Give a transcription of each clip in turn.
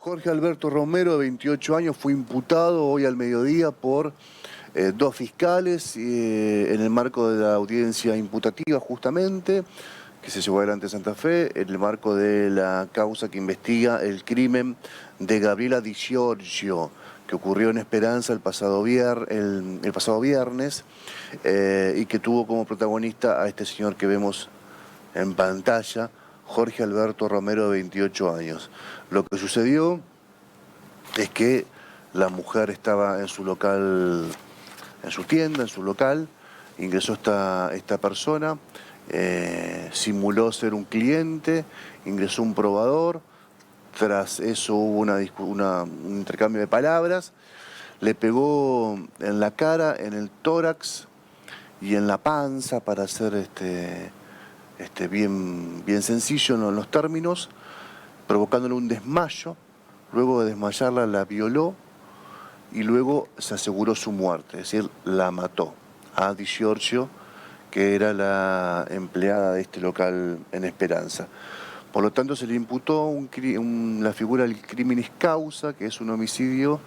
Jorge Alberto Romero, de 28 años, fue imputado hoy al mediodía por dos fiscales en el marco de la audiencia imputativa justamente, que se llevó adelante en Santa Fe, en el marco de la causa que investiga el crimen de Gabriela Di Giorgio, que ocurrió en Esperanza el pasado viernes, y que tuvo como protagonista a este señor que vemos en pantalla, Jorge Alberto Romero, de 28 años. Lo que sucedió es que la mujer estaba en su local, en su tienda, en su local, ingresó esta persona, simuló ser un cliente, ingresó un probador, tras eso hubo un intercambio de palabras, le pegó en la cara, en el tórax y en la panza, para hacer bien sencillo en los términos, provocándole un desmayo. Luego de desmayarla la violó y luego se aseguró su muerte, es decir, la mató a Di Giorgio, que era la empleada de este local en Esperanza. Por lo tanto, se le imputó la figura del criminis causa, que es un homicidio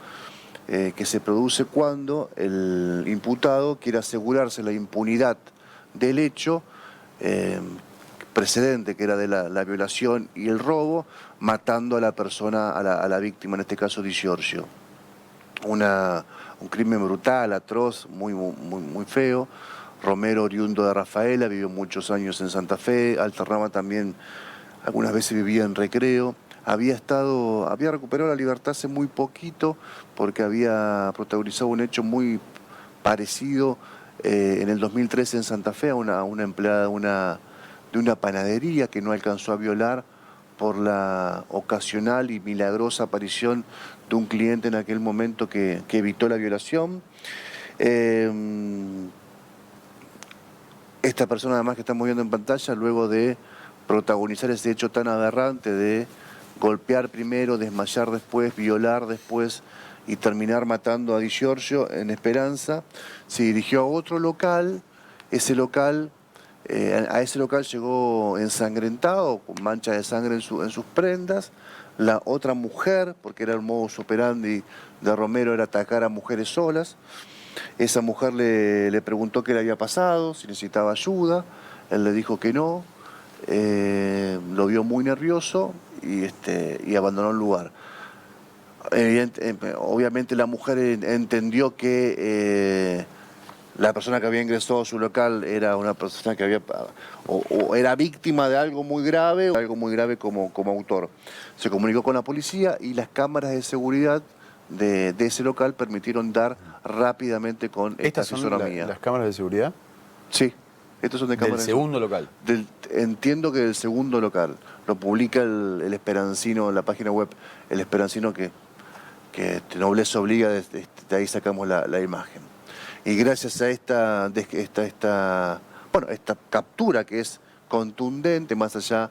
que se produce cuando el imputado quiere asegurarse la impunidad del hecho precedente, que era de la violación y el robo, matando a la persona, a la víctima, en este caso Di Giorgio. Un crimen brutal, atroz, muy feo. Romero, oriundo de Rafaela, vivió muchos años en Santa Fe, alternaba también, algunas veces vivía en Recreo. Había recuperado la libertad hace muy poquito porque había protagonizado un hecho muy parecido en el 2013 en Santa Fe a una empleada de una panadería que no alcanzó a violar por la ocasional y milagrosa aparición de un cliente en aquel momento que evitó la violación. Esta persona, además, que estamos viendo en pantalla, luego de protagonizar ese hecho tan aberrante de golpear primero, desmayar después, violar después y terminar matando a Di Giorgio en Esperanza, se dirigió a otro local. A ese local llegó ensangrentado, con manchas de sangre en sus prendas. La otra mujer, porque era el modus operandi de Romero, era atacar a mujeres solas. Esa mujer le preguntó qué le había pasado, si necesitaba ayuda. Él le dijo que no. Lo vio muy nervioso y abandonó el lugar. Obviamente la mujer entendió que la persona que había ingresado a su local era una persona que o era víctima de algo muy grave como autor. Se comunicó con la policía y las cámaras de seguridad de ese local permitieron dar rápidamente con esta fisonomía. ¿Las cámaras de seguridad? Sí, estos son de cámaras. ¿Del segundo local? Entiendo que del segundo local. Lo publica el Esperancino en la página web, el Esperancino, que Nobleza obliga, de ahí sacamos la imagen. Y gracias a esta captura, que es contundente, más allá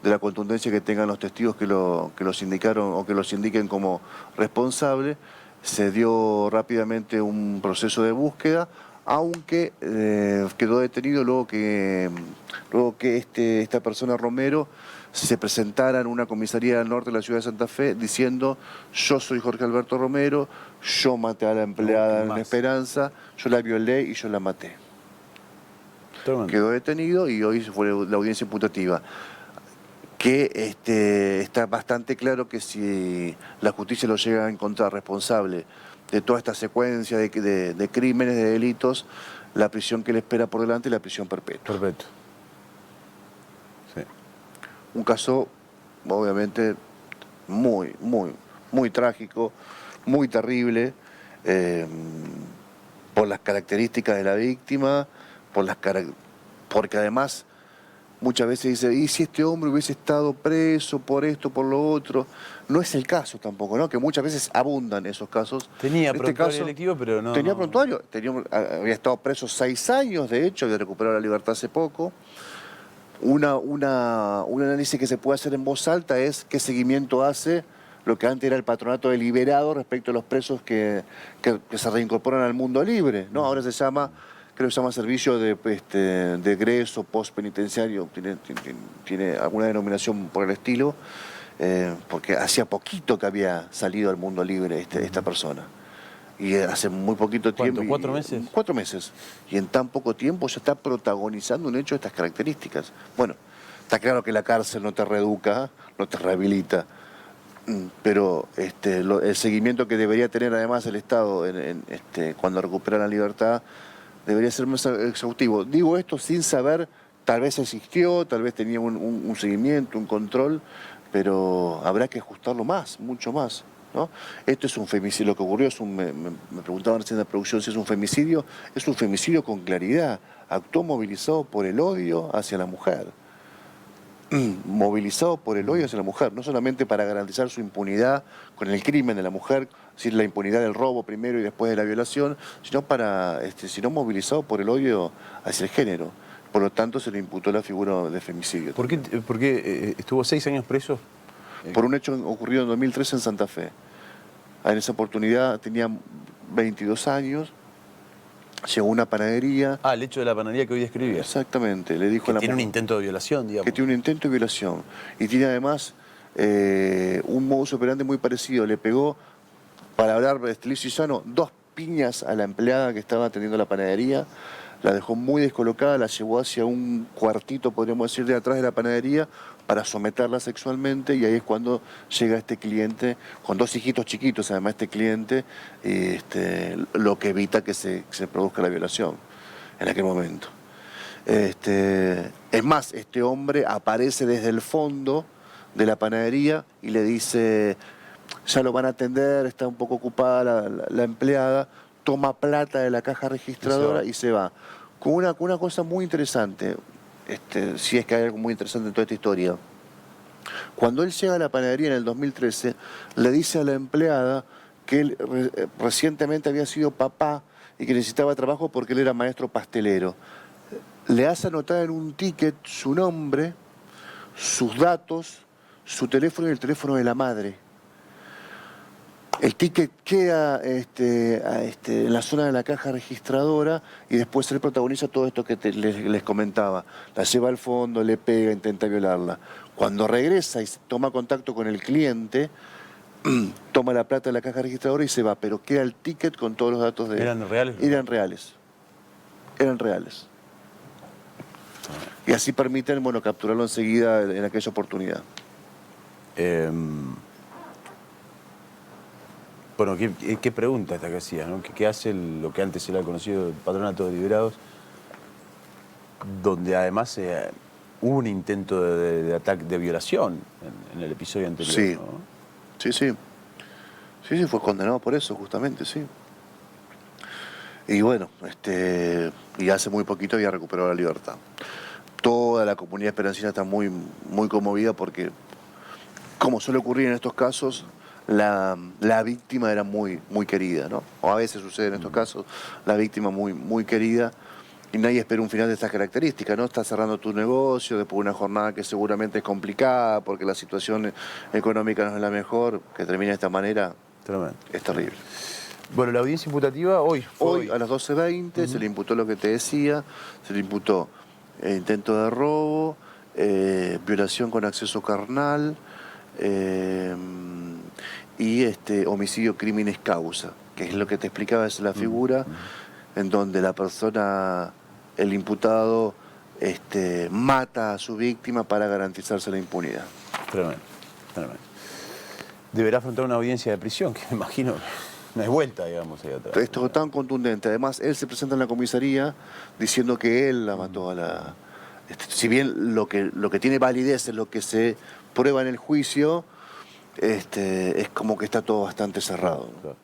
de la contundencia que tengan los testigos que los indicaron o que los indiquen como responsable, se dio rápidamente un proceso de búsqueda, aunque quedó detenido luego que esta persona, Romero, se presentara en una comisaría del norte de la ciudad de Santa Fe diciendo: yo soy Jorge Alberto Romero, yo maté a la empleada en Esperanza, yo la violé y yo la maté. Quedó detenido y hoy fue la audiencia imputativa. Que está bastante claro que si la justicia lo llega a encontrar responsable de toda esta secuencia de crímenes, de delitos, la prisión que le espera por delante es la prisión perpetua. Perfecto. Sí. Un caso, obviamente, muy trágico, muy terrible, por las características de la víctima, porque además muchas veces dice: ¿y si este hombre hubiese estado preso por esto, por lo otro? No es el caso tampoco, ¿no? Que muchas veces abundan esos casos. Tenía prontuario electivo, pero no... Tenía prontuario, había estado preso 6 años, de hecho, había recuperado la libertad hace poco. Un análisis que se puede hacer en voz alta es qué seguimiento hace lo que antes era el patronato deliberado respecto a los presos que se reincorporan al mundo libre, ¿no? Ahora creo que se llama servicio de egreso postpenitenciario, tiene alguna denominación por el estilo. porque hacía poquito que había salido al mundo libre esta persona. Y hace muy poquito tiempo... ¿Cuánto? ¿4 meses? 4 meses. Y en tan poco tiempo ya está protagonizando un hecho de estas características. Bueno, está claro que la cárcel no te reeduca, no te rehabilita, pero el seguimiento que debería tener además el Estado cuando recupera la libertad debería ser más exhaustivo. Digo esto sin saber, tal vez existió, tal vez tenía un seguimiento, un control, pero habrá que ajustarlo más, mucho más, ¿no? Esto es un femicidio, lo que ocurrió es me preguntaban recién en la producción si es un femicidio con claridad, actuó movilizado por el odio hacia la mujer. Movilizado por el odio hacia la mujer, no solamente para garantizar su impunidad con el crimen de la mujer, es decir, la impunidad del robo primero y después de la violación, sino movilizado por el odio hacia el género. Por lo tanto, se le imputó la figura de femicidio. ¿Por qué estuvo 6 años preso? Por un hecho ocurrido en 2013 en Santa Fe. En esa oportunidad tenía 22 años. Llegó a una panadería. Ah, el hecho de la panadería que hoy describía. Exactamente. Le dijo que tiene un intento de violación, digamos. Que tiene un intento de violación. Y tiene además un modus operandi muy parecido. Le pegó, para hablar de liso y llano, 2 piñas a la empleada que estaba atendiendo la panadería. La dejó muy descolocada, la llevó hacia un cuartito, podríamos decir, de atrás de la panadería para someterla sexualmente, y ahí es cuando llega este cliente, con 2 hijitos chiquitos, además este cliente, lo que evita que se produzca la violación en aquel momento. Es más, este hombre aparece desde el fondo de la panadería y le dice, ya lo van a atender, está un poco ocupada la empleada, toma plata de la caja registradora y se va. Con una cosa muy interesante, si es que hay algo muy interesante en toda esta historia. Cuando él llega a la panadería en el 2013, le dice a la empleada que él recientemente había sido papá y que necesitaba trabajo porque él era maestro pastelero. Le hace anotar en un ticket su nombre, sus datos, su teléfono y el teléfono de la madre. El ticket queda en la zona de la caja registradora y después él protagoniza todo esto que les comentaba. La lleva al fondo, le pega, intenta violarla. Cuando regresa y toma contacto con el cliente, toma la plata de la caja registradora y se va, pero queda el ticket con todos los datos de él. ¿Eran reales? Eran reales. Eran reales. Y así permiten, bueno, capturarlo enseguida en aquella oportunidad. Bueno, ¿qué pregunta esta que hacía, ¿no? ¿Qué hace lo que antes era conocido el Patronato de Liberados? Donde además hubo un intento de ataque, de violación en el episodio anterior. Sí, ¿no? sí, fue condenado por eso, justamente, sí. Y bueno, y hace muy poquito había recuperado la libertad. Toda la comunidad esperancina está muy, muy conmovida porque, como suele ocurrir en estos casos, la víctima era muy, muy querida, ¿no? O a veces sucede en estos casos, la víctima muy, muy querida, y nadie espera un final de estas características, ¿no? Estás cerrando tu negocio después de una jornada que seguramente es complicada porque la situación económica no es la mejor, que termine de esta manera. Tremendo. Es terrible. Bueno, la audiencia imputativa hoy a las 12:20 se le imputó lo que te decía, se le imputó intento de robo, violación con acceso carnal, y homicidio crímenes causa, que es lo que te explicaba, es la figura en donde la persona, el imputado, mata a su víctima para garantizarse la impunidad. Tremendo, tremendo. Deberá afrontar una audiencia de prisión, que me imagino no es vuelta, digamos, ahí atrás. Esto es tan contundente. Además, él se presenta en la comisaría diciendo que él la mató a la... si bien lo que tiene validez es lo que se prueba en el juicio, es como que está todo bastante cerrado, ¿no? Claro.